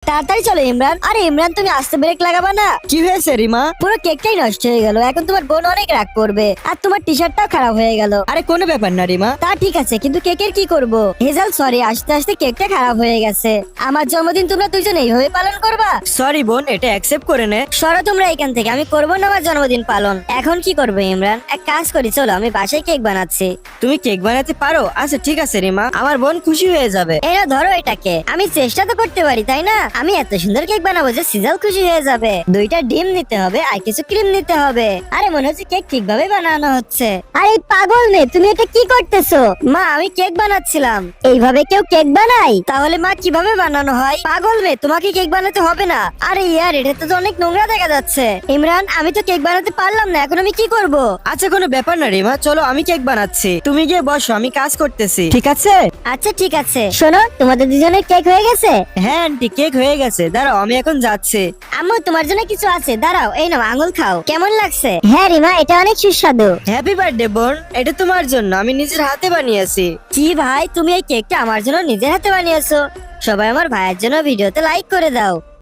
তাড়াতাড়ি চলো ইমরান। আরে ইমরান, তুমি আস্তে ব্রেক লাগাবা না? কি হয়েছে রিমা? পুরো কেকটাই নষ্ট হয়ে গেল। এখন তোমার বোন অনেক রাগ করবে, আর তোমার টি শার্টটাও খারাপ হয়ে গেল। আরে কোনো ব্যাপার না রিমা। তা ঠিক আছে, কিন্তু কেকের কি করব? হেজাল সরি, আস্তে আস্তে কেকটা খারাপ হয়ে গেছে। আমার জন্মদিন তোমরা দুইজন এইভাবে পালন করবা? সরি বোন, এটা অ্যাকসেপ্ট করে নে। সরো তোমরা এখান থেকে, আমি করবো না আমার জন্মদিন পালন। এখন কি করবো ইমরান? এক কাজ করি, চলো আমি বাসায় কেক বানাচ্ছি। তুমি কেক বানাতে পারো? আচ্ছা ঠিক আছে রিমা, আমার বোন খুশি হয়ে যাবে। এরা ধরো এটাকে। আমি চেষ্টা তো করতে পারি তাই না? আমি এত সুন্দর কেক বানাবো যে সিজাল খুশি হয়ে যাবে। দুইটা ডিম নিতে হবে আর কিছু ক্রিম নিতে হবে। আরে মনে হচ্ছে কেক ঠিকভাবে বানানো হচ্ছে। আরে পাগল মেয়ে, তুমি এটা কি করতেছো? মা, আমি কেক বানাচ্ছিলাম। এইভাবে কেউ কেক বানায়? তাহলে মা কিভাবে বানানো হয়? পাগল মেয়ে, তোমাকে কেক বানাতে হবে না। আরে ইয়ার, এটা তো অনেক নোংরা দেখা যাচ্ছে। ইমরান, আমি তো কেক বানাতে পারলাম না, এখন আমি কি করব? আচ্ছা কোনো ব্যাপার না রিমা, চলো আমি কেক বানাচ্ছি, তুমি গিয়ে বসো, আমি কাজ করতেছি, ঠিক আছে? আচ্ছা ঠিক আছে। শোনো, তোমাদের দুজনের কেক হয়ে গেছে? হ্যাঁ আন্টি, কেক হয়ে গেছে, দাঁড়াও আমি এখন যাচ্ছি। আম্মু, তোমার জন্য কিছু আছে, দাঁড়াও। এই নাও, আঙুল খাও। কেমন লাগছে? হ্যাঁ রিমা, এটা অনেক সুস্বাদু। হ্যাপি বার্থডে বোন, এটা তোমার জন্য, আমি নিজের হাতে বানিয়েছি। কি ভাই, তুমি এই কেকটা আমার জন্য নিজের হাতে বানিয়েছো? সবাই আমার ভাইয়ের জন্য ভিডিওতে লাইক করে দাও।